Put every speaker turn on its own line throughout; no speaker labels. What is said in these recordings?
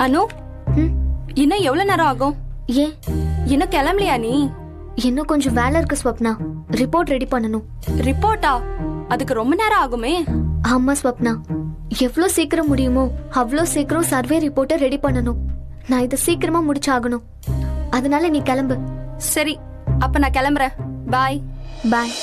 அனு, இன்னும் எவ்வளவு நேரம் ஆகும்?
ஏன்
இன்னும் கிளம்பலையா நீ?
இன்னும் கொஞ்சம் வேலை இருக்கு ஸ்வப்னா. ரிப்போர்ட் ரெடி பண்ணணும்.
ரிப்போர்ட்டா? அதுக்கு ரொம்ப நேரம் ஆகுமே.
ஆமா ஸ்வப்னா, எவ்வளோ சீக்கிரம் முடியுமோ அவ்வளோ சீக்கிரம் சர்வே ரிப்போர்ட்டை ரெடி பண்ணணும். நான் இதை சீக்கிரமா முடிச்சாகணும். அதனால நீ கிளம்பு.
சரி, அப்ப நான் கிளம்புறேன். பாய்.
பாய்.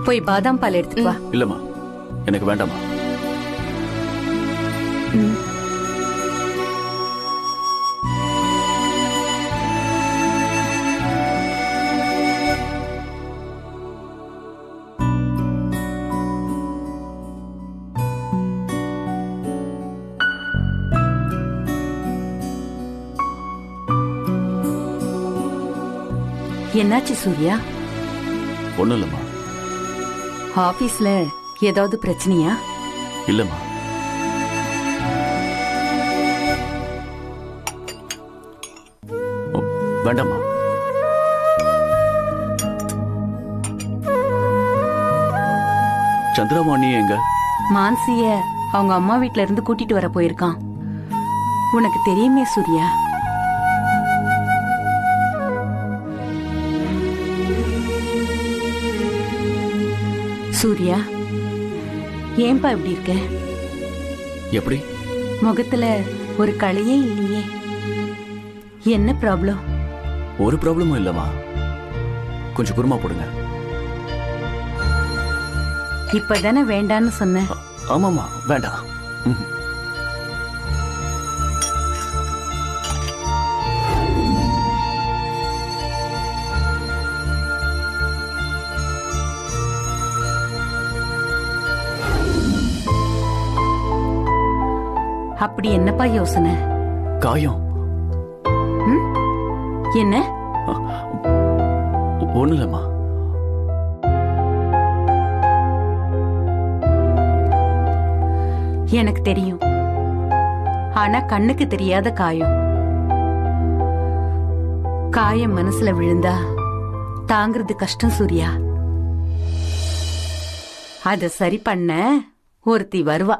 போய் பாதாம் பால் எடுத்துட்டு வா.
இல்லம்மா, எனக்கு வேண்டாமா.
என்னாச்சு சூர்யா?
ஒண்ணும் இல்லம்மா.
ஆபீஸ்ல ஏதாவது பிரச்சனையா?
இல்லம்மா. வேண்டாமா. சந்திரவாணி எங்க?
மான்சிய அவங்க அம்மா வீட்ல இருந்து கூட்டிட்டு வர போயிருக்கான். உனக்கு தெரியுமே சூர்யா. சூர்யா, ஏன்பா இப்படி இருக்க?
எப்படி?
முகத்துல ஒரு களையே இல்லையே. என்ன ப்ராப்ளம்?
ஒரு ப்ராப்ளமும் இல்லம்மா. கொஞ்சம் குருமா போடுங்க.
இப்பதானே வேண்டான்னு சொன்ன.
ஆமாமா, வேண்டாம்.
அப்படி என்னப்பா யோசனை?
காயம்.
என்ன?
ஒண்ணு இல்லம்மா.
எனக்கு தெரியும், ஆனா கண்ணுக்கு தெரியாத காயம். காயம் மனசுல விழுந்தா தாங்கிறது கஷ்டம் சூர்யா. அத சரி பண்ண ஒருத்தி வருவா.